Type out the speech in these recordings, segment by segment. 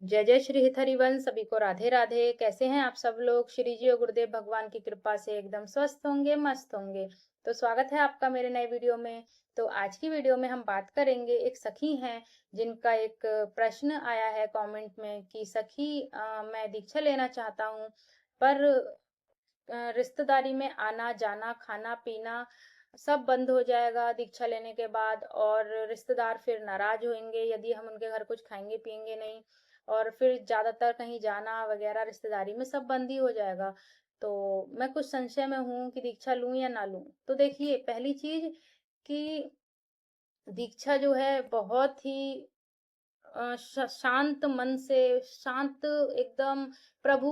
जय जय श्री हरिवंश। सभी को राधे राधे। कैसे हैं आप सब लोग? श्री जी और गुरुदेव भगवान की कृपा से एकदम स्वस्थ होंगे, मस्त होंगे। तो स्वागत है आपका मेरे नए वीडियो में। तो आज की वीडियो में हम बात करेंगे, एक सखी हैं जिनका एक प्रश्न आया है कमेंट में कि सखी, मैं दीक्षा लेना चाहता हूँ, पर रिश्तेदारी में आना जाना, खाना पीना सब बंद हो जाएगा दीक्षा लेने के बाद, और रिश्तेदार फिर नाराज होंगे यदि हम उनके घर कुछ खाएंगे पिएंगे नहीं, और फिर ज्यादातर कहीं जाना वगैरह रिश्तेदारी में सब बंद ही हो जाएगा। तो मैं कुछ संशय में हूँ कि दीक्षा लूं या ना लूं। तो देखिए, पहली चीज कि दीक्षा जो है बहुत ही शांत मन से, शांत एकदम, प्रभु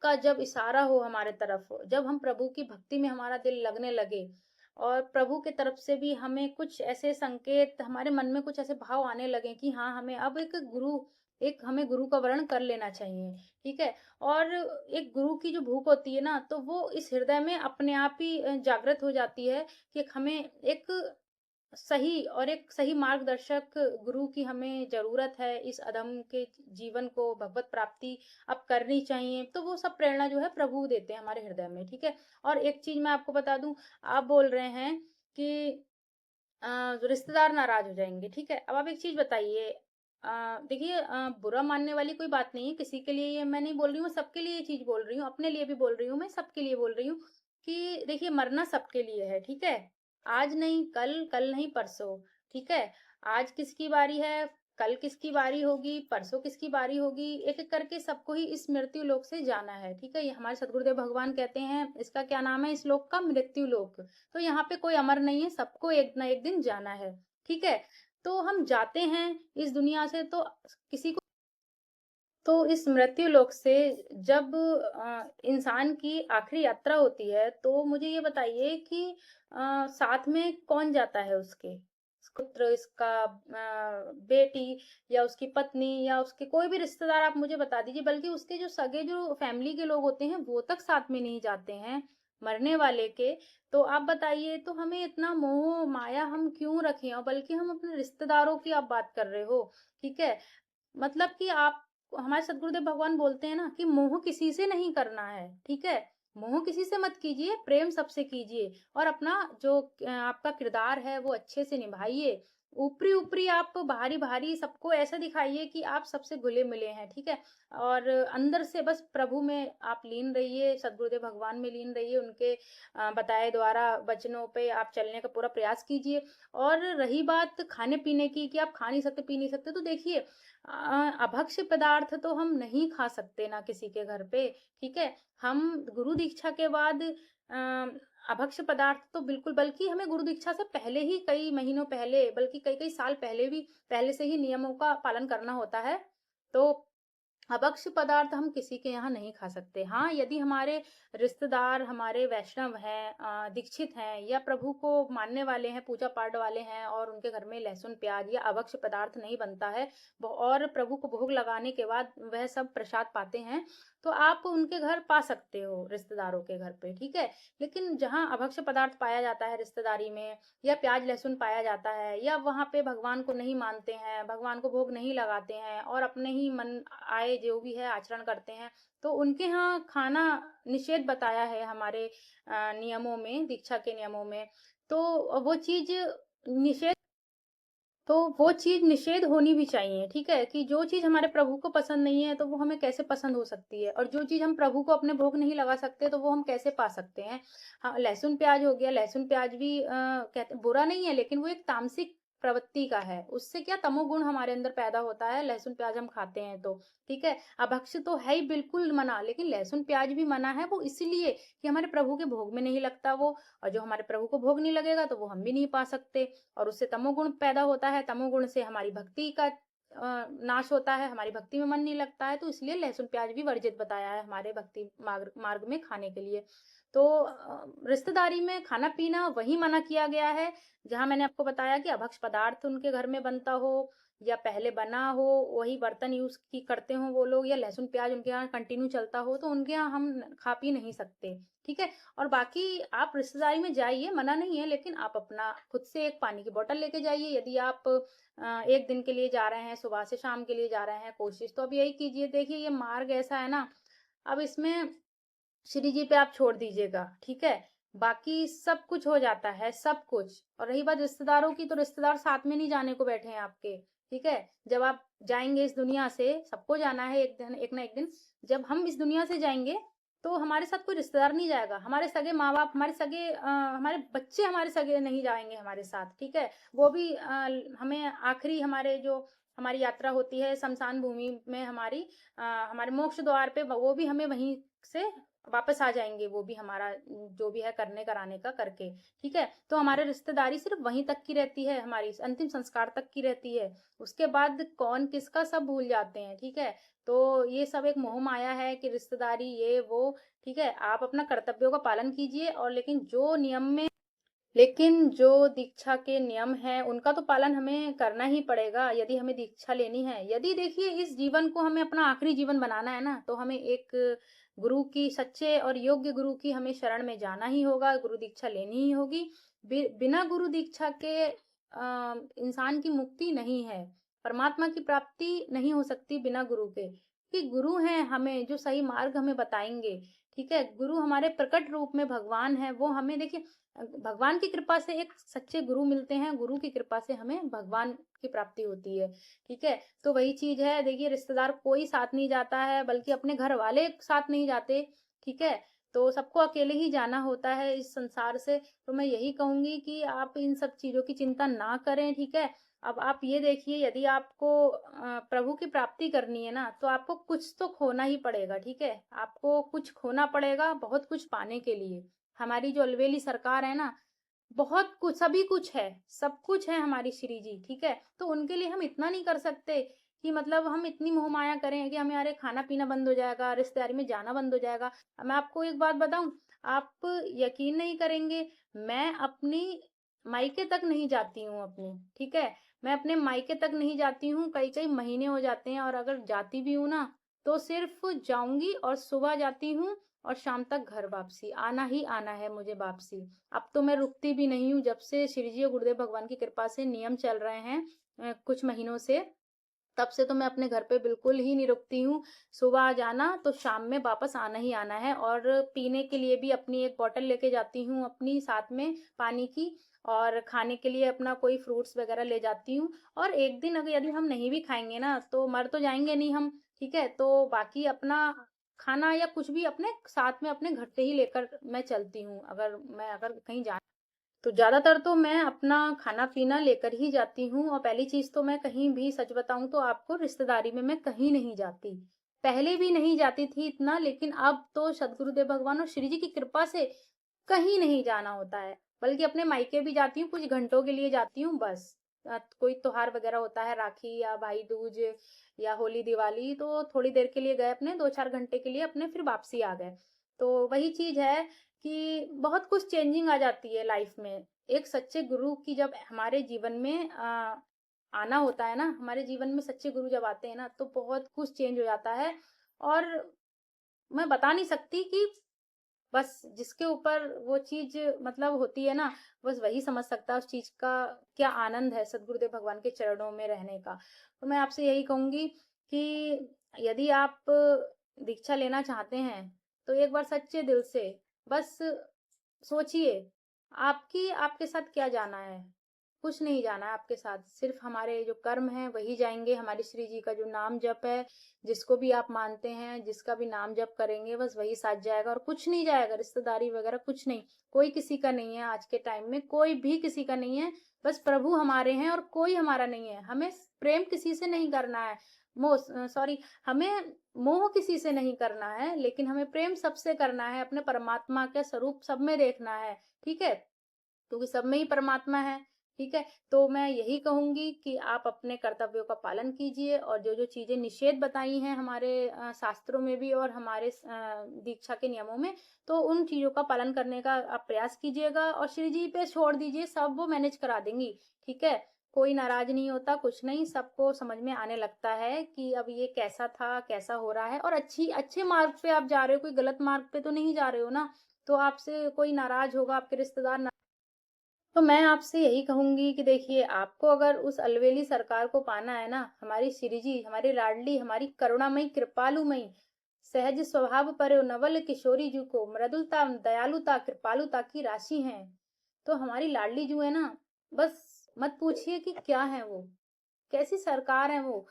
का जब इशारा हो हमारे तरफ, जब हम प्रभु की भक्ति में हमारा दिल लगने लगे और प्रभु की तरफ से भी हमें कुछ ऐसे संकेत, हमारे मन में कुछ ऐसे भाव आने लगे कि हाँ, हमें अब एक हमें गुरु का वर्ण कर लेना चाहिए। ठीक है। और एक गुरु की जो भूख होती है ना, तो वो इस हृदय में अपने आप ही जागृत हो जाती है कि हमें एक सही और एक सही मार्गदर्शक गुरु की हमें ज़रूरत है, इस अधम के जीवन को भगवत प्राप्ति अब करनी चाहिए। तो वो सब प्रेरणा जो है प्रभु देते हैं हमारे हृदय में, ठीक है? और एक चीज़ मैं आपको बता दूँ, आप बोल रहे हैं कि रिश्तेदार नाराज़ हो जाएँगे, ठीक है? अब आप एक चीज़ बताइए, देखिए, बुरा मानने वाली कोई बात नहीं है किसी के लिए, ये मैं नहीं बोल रही हूँ, सबके लिए ये चीज़ बोल रही हूँ, अपने लिए भी बोल रही हूँ, मैं सबके लिए बोल रही हूँ कि देखिए, मरना सबके लिए है, ठीक है? आज नहीं कल, कल नहीं परसों, ठीक है? आज किसकी बारी है, कल किसकी बारी होगी, परसों किसकी बारी होगी, एक-एक करके सबको ही इस मृत्यु लोक से जाना है, ठीक है? ये हमारे सद्गुरुदेव भगवान कहते हैं, इसका क्या नाम है इस लोक का? मृत्यु लोक। तो यहाँ पे कोई अमर नहीं है, सबको एक ना एक दिन जाना है, ठीक है? तो हम जाते हैं इस दुनिया से, तो किसी को, तो इस मृत्यु लोक से जब इंसान की आखिरी यात्रा होती है, तो मुझे ये बताइए कि साथ में कौन जाता है उसके? पुत्र, इसका बेटी, या उसकी पत्नी, या उसके कोई भी रिश्तेदार आप मुझे बता दीजिए, बल्कि उसके जो सगे जो फैमिली के लोग होते हैं, वो तक साथ में नहीं जाते हैं, मरने वाले के। तो आप बताइए, तो हमें इतना मोह माया हम क्यों रखें? और बल्कि हम अपने रिश्तेदारों की आप बात कर रहे हो, ठीक है? मतलब कि आप, हमारे सदगुरुदेव भगवान बोलते हैं ना कि मोह किसी से नहीं करना है, ठीक है? मोह किसी से मत कीजिए, प्रेम सबसे कीजिए, और अपना जो आपका किरदार है वो अच्छे से निभाइए। ऊपरी-ऊपरी आप बाहरी-बाहरी सबको ऐसा दिखाइए कि आप सबसे घुले-मिले हैं, ठीक है? और अंदर से बस प्रभु में आप लीन रहिए, सदगुरुदेव भगवान में लीन रहिए, उनके बताए द्वारा वचनों पे आप चलने का पूरा प्रयास कीजिए। और रही बात खाने-पीने की कि आप खा नहीं सकते, पी नहीं सकते, तो देखिए, अभक्ष्य पदार्थ तो हम नहीं खा सकते ना किसी के घर पे, ठीक है? हम गुरु दीक्षा के बाद अभक्ष्य पदार्थ तो बिल्कुल, बल्कि हमें गुरु दीक्षा से पहले ही, कई महीनों पहले, बल्कि कई-कई साल पहले भी, पहले से ही नियमों का पालन करना होता है। तो अभक्ष्य पदार्थ हम किसी के यहाँ नहीं खा सकते। हाँ, यदि हमारे रिश्तेदार हमारे वैष्णव हैं, दीक्षित हैं, या प्रभु को मानने वाले हैं, पूजा-पाठ वाले हैं, और उनके घर में लहसुन, प्याज़ या अभक्ष्य पदार्थ नहीं बनता है, ब और प्रभु को भोग लगाने के बाद वह सब प्रसाद पाते हैं, तो आप उनके घर पा सकते हो, रिश्तेदारों के घर पे, ठीक है? लेकिन जहाँ अभक्ष्य पदार्थ पाया जाता है रिश्तेदारी में, या प्याज़, लहसुन पाया जाता है, या वहाँ पे भगवान को नहीं मानते हैं, भगवान को भोग नहीं लगाते हैं, और अपने ही मन आए जो भी है आचरण करते हैं, तो उनके यहाँ खाना निषेध बताया है हमारे नियमों में, दीक्षा के नियमों में। तो वो चीज़ निषेध तो वो चीज़ निषेध होनी भी चाहिए, ठीक है? कि जो चीज़ हमारे प्रभु को पसंद नहीं है, तो वो हमें कैसे पसंद हो सकती है? और जो चीज़ हम प्रभु को अपने भोग नहीं लगा सकते, तो वो हम कैसे पा सकते हैं? हाँ, लहसुन प्याज़ हो गया, लहसुन प्याज़ भी कहते बुरा नहीं है, लेकिन वो एक तामसिक प्रवृत्ति का है। उससे क्या तमोगुण हमारे अंदर पैदा होता है, लहसुन प्याज़ हम खाते हैं तो, ठीक है? अभक्ष्य तो है ही बिल्कुल मना, लेकिन लहसुन प्याज़ भी मना है, वो इसलिए कि हमारे प्रभु के भोग में नहीं लगता वो, और जो हमारे प्रभु को भोग नहीं लगेगा, तो वो हम भी नहीं पा सकते। और उससे तमोगुण पैदा होता है, तमोगुण से हमारी भक्ति का नाश होता है, हमारी भक्ति में मन नहीं लगता है, तो इसलिए लहसुन प्याज भी वर्जित बताया है हमारे भक्ति मार्ग मार्ग में खाने के लिए। तो रिश्तेदारी में खाना-पीना वही मना किया गया है, जहाँ मैंने आपको बताया कि अभक्ष्य पदार्थ उनके घर में बनता हो, या पहले बना हो वही बर्तन यूज़ की करते हों वो लोग, या लहसुन प्याज़ उनके यहाँ कंटिन्यू चलता हो, तो उनके यहाँ हम खा पी नहीं सकते, ठीक है? और बाकी आप रिश्तेदारी में जाइए, मना नहीं है, लेकिन आप अपना खुद से एक पानी की बॉटल लेके जाइए। यदि आप 1 दिन के लिए जा रहे हैं, सुबह से शाम के लिए जा रहे हैं, कोशिश तो अब यही कीजिए। देखिए ये मार्ग ऐसा है ना, अब इसमें श्री जी पे आप छोड़ दीजिएगा, ठीक है? बाकी सब कुछ हो जाता है, सब कुछ। और रही बात रिश्तेदारों की, तो रिश्तेदार साथ में नहीं जाने को बैठे हैं आपके, ठीक है? जब आप जाएँगे इस दुनिया से, सबको जाना है एक दिन, एक ना एक दिन। जब हम इस दुनिया से जाएँगे, तो हमारे साथ कोई रिश्तेदार नहीं जाएगा। हमारे सगे माँ-बाप, हमारे सगे हमारे बच्चे हमारे सगे नहीं जाएँगे हमारे साथ, ठीक है? वो भी हमें आखिरी हमारे जो हमारी यात्रा होती है श्मशान भूमि में हमारी, हमारे मोक्ष द्वार पे, वो भी हमें वहीं से वापस आ जाएँगे, वो भी हमारा जो भी है करने कराने का करके, ठीक है? तो हमारी रिश्तेदारी सिर्फ़ वहीं तक की रहती है, हमारी अंतिम संस्कार तक की रहती है। उसके बाद कौन किसका सब भूल जाते हैं, ठीक है? तो ये सब एक मोह-माया है कि रिश्तेदारी ये वो, ठीक है? आप अपना कर्तव्यों का पालन कीजिए, और लेकिन जो दीक्षा के नियम हैं, उनका तो पालन हमें करना ही पड़ेगा, यदि हमें दीक्षा लेनी है। यदि देखिए इस जीवन को हमें अपना आखिरी जीवन बनाना है ना, तो हमें एक गुरु की, सच्चे और योग्य गुरु की हमें शरण में जाना ही होगा, गुरु दीक्षा लेनी ही होगी। बिना गुरु दीक्षा के इंसान की मुक्ति नहीं है, परमात्मा की प्राप्ति नहीं हो सकती बिना गुरु के। कि गुरु हैं हमें जो सही मार्ग हमें बताएँगे, ठीक है? गुरु हमारे प्रकट रूप में भगवान हैं, वो हमें देखिए भगवान की कृपा से एक सच्चे गुरु मिलते हैं, गुरु की कृपा से हमें भगवान की प्राप्ति होती है, ठीक है? तो वही चीज़ है, देखिए रिश्तेदार कोई साथ नहीं जाता है, बल्कि अपने घर वाले साथ नहीं जाते, ठीक है? तो सबको अकेले ही जाना होता है इस संसार से। तो मैं यही कहूँगी कि आप इन सब चीज़ों की चिंता ना करें, ठीक है? अब आप ये देखिए, यदि आपको प्रभु की प्राप्ति करनी है ना, तो आपको कुछ तो खोना ही पड़ेगा, ठीक है? आपको कुछ खोना पड़ेगा बहुत कुछ पाने के लिए। हमारी जो अलवेली सरकार है ना, बहुत कुछ, सभी कुछ है, सब कुछ है हमारी श्री जी, ठीक है? तो उनके लिए हम इतना नहीं कर सकते कि मतलब हम इतनी मोह-माया करें कि हमें अरे खाना-पीना बंद हो जाएगा, रिश्तेदारी में जाना बंद हो जाएगा। मैं आपको एक बात बताऊँ, आप यकीन नहीं करेंगे, मैं अपनी मायके तक नहीं जाती हूँ अपनी, ठीक है? मैं अपने मायके तक नहीं जाती हूँ, कई-कई महीने हो जाते हैं, और अगर जाती भी हूँ ना, तो सिर्फ़ जाऊँगी और सुबह जाती हूँ और शाम तक घर वापसी, आना ही आना है मुझे वापसी। अब तो मैं रुकती भी नहीं हूँ, जब से श्री जी और गुरुदेव भगवान की कृपा से नियम चल रहे हैं कुछ महीनों से, तब से तो मैं अपने घर पे बिल्कुल ही नहीं रुकती हूँ। सुबह जाना तो शाम में वापस आना ही आना है, और पीने के लिए भी अपनी एक बॉटल लेके जाती हूँ अपनी साथ में पानी की, और खाने के लिए अपना कोई फ्रूट्स वगैरह ले जाती हूँ। और एक दिन अगर यदि हम नहीं भी खाएँगे ना, तो मर तो जाएँगे नहीं हम, ठीक है? तो बाकी अपना खाना या कुछ भी अपने साथ में अपने घर से ही लेकर मैं चलती हूँ। अगर कहीं जा तो ज़्यादातर तो मैं अपना खाना-पीना लेकर ही जाती हूँ, और पहली चीज़ तो मैं कहीं भी, सच बताऊँ तो आपको, रिश्तेदारी में मैं कहीं नहीं जाती। पहले भी नहीं जाती थी इतना, लेकिन अब तो सद्गुरुदेव भगवान और श्री जी की कृपा से कहीं नहीं जाना होता है। बल्कि अपने मायके भी जाती हूँ, कुछ घंटों के लिए जाती हूँ बस। कोई त्योहार वगैरह होता है, राखी या भाई दूज या होली, दिवाली, तो थोड़ी देर के लिए गए अपने 2-4 घंटे के लिए अपने, फिर वापसी आ गए। तो वही चीज़ है कि बहुत कुछ चेंजिंग आ जाती है लाइफ में। एक सच्चे गुरु की जब हमारे जीवन में आना होता है ना, हमारे जीवन में सच्चे गुरु जब आते हैं ना, तो बहुत कुछ चेंज हो जाता है। और मैं बता नहीं सकती कि बस जिसके ऊपर वो चीज़ मतलब होती है ना, बस वही समझ सकता है उस चीज़ का क्या आनंद है सद्गुरुदेव भगवान के चरणों में रहने का। तो मैं आपसे यही कहूँगी कि यदि आप दीक्षा लेना चाहते हैं, तो एक बार सच्चे दिल से बस सोचिए, आपके साथ क्या जाना है? कुछ नहीं जाना है आपके साथ, सिर्फ़ हमारे जो कर्म हैं वही जाएँगे, हमारे श्री जी का जो नाम जप है, जिसको भी आप मानते हैं, जिसका भी नाम जप करेंगे, बस वही साथ जाएगा और कुछ नहीं जाएगा, रिश्तेदारी वगैरह कुछ नहीं। कोई किसी का नहीं है आज के टाइम में, कोई भी किसी का नहीं है, बस प्रभु हमारे हैं और कोई हमारा नहीं है। हमें प्रेम किसी से नहीं करना है, सॉरी, हमें मोह किसी से नहीं करना है, लेकिन हमें प्रेम सबसे करना है, अपने परमात्मा का स्वरूप सब में देखना है, ठीक है? क्योंकि सब में ही परमात्मा है, ठीक है? तो मैं यही कहूँगी कि आप अपने कर्तव्यों का पालन कीजिए, और जो-जो चीज़ें निषेध बताई हैं हमारे शास्त्रों में भी और हमारे दीक्षा के नियमों में, तो उन चीज़ों का पालन करने का आप प्रयास कीजिएगा, और श्री जी पे छोड़ दीजिए, सब वो मैनेज करा देंगी, ठीक है? कोई नाराज नहीं होता, कुछ नहीं, सबको समझ में आने लगता है कि अब ये कैसा था, कैसा हो रहा है और अच्छे मार्ग पे आप जा रहे हो, कोई गलत मार्ग पे तो नहीं जा रहे हो ना, तो आपसे कोई नाराज होगा, आपके रिश्तेदार ना। तो मैं आपसे यही कहूँगी कि देखिए, आपको अगर उस अलवेली सरकार को पाना है ना, हमारी श्री जी, हमारी लाडली, हमारी करुणामयी, कृपालुमयी, सहज स्वभाव पर्यो नवल किशोरी जू को मृदुलता, दयालुता, कृपालुता की राशि हैं। तो हमारी लाडली जू है ना, बस मत पूछिए कि क्या है वो, कैसी सरकार है वो।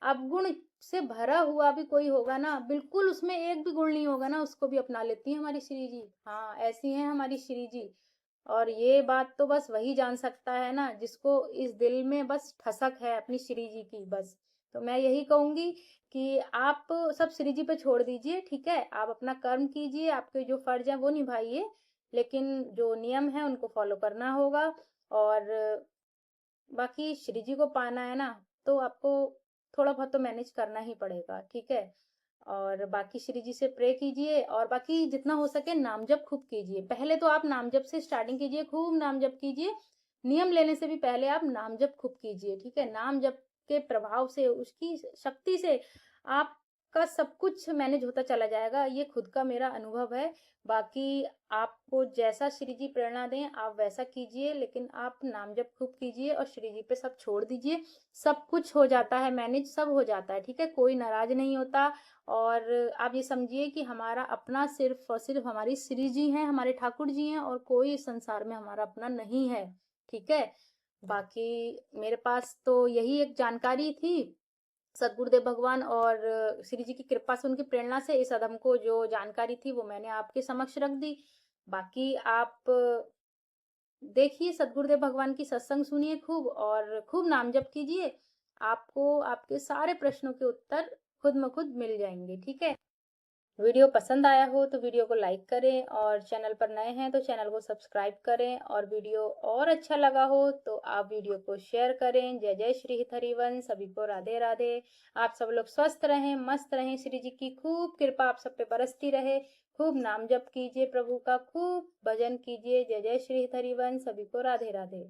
अवगुण से भरा हुआ भी कोई होगा ना, बिल्कुल उसमें एक भी गुण नहीं होगा ना, उसको भी अपना लेती हैं हमारी श्री जी। हाँ, ऐसी हैं हमारी श्री जी। और ये बात तो बस वही जान सकता है ना, जिसको इस दिल में बस ठसक है अपनी श्री जी की बस। तो मैं यही कहूँगी कि आप सब श्री जी पे छोड़ दीजिए, ठीक है? आप अपना कर्म कीजिए, आपके जो फर्ज़ हैं वो निभाइए, लेकिन जो नियम है उनको फ़ॉलो करना होगा। और बाकी श्री जी को पाना है ना, तो आपको थोड़ा बहुत तो मैनेज करना ही पड़ेगा, ठीक है? और बाकी श्री जी से प्रे कीजिए और बाकी जितना हो सके नाम जप खूब कीजिए। पहले तो आप नाम जप से स्टार्टिंग कीजिए, खूब नाम जप कीजिए। नियम लेने से भी पहले आप नाम जप खूब कीजिए, ठीक है? नाम जप के प्रभाव से, उसकी शक्ति से आपका सब कुछ मैनेज होता चला जाएगा। ये खुद का मेरा अनुभव है। बाकी आपको जैसा श्री जी प्रेरणा दें, आप वैसा कीजिए, लेकिन आप नाम जप खूब कीजिए और श्री जी पे सब छोड़ दीजिए। सब कुछ हो जाता है मैनेज, सब हो जाता है, ठीक है? कोई नाराज़ नहीं होता। और आप ये समझिए कि हमारा अपना सिर्फ़ और सिर्फ़ हमारी श्री जी हैं, हमारे ठाकुर जी हैं और कोई इस संसार में हमारा अपना नहीं है, ठीक है? बाकी मेरे पास तो यही एक जानकारी थी, सद्गुरुदेव भगवान और श्री जी की कृपा से, उनकी प्रेरणा से इस अधम को जो जानकारी थी वो मैंने आपके समक्ष रख दी। बाकी आप देखिए, सद्गुरुदेव भगवान की सत्संग सुनिए खूब और खूब नाम जप कीजिए। आपको आपके सारे प्रश्नों के उत्तर खुद ब खुद मिल जाएँगे, ठीक है? वीडियो पसंद आया हो तो वीडियो को लाइक करें और चैनल पर नए हैं तो चैनल को सब्सक्राइब करें और वीडियो और अच्छा लगा हो तो आप वीडियो को शेयर करें। जय जय श्री हित हरिवंश, सभी को राधे राधे। आप सब लोग स्वस्थ रहें, मस्त रहें, श्री जी की खूब कृपा आप सब पे बरसती रहे। खूब नाम जप कीजिए, प्रभु का खूब भजन कीजिए। जय जय श्री हित हरिवंश, सभी को राधे राधे।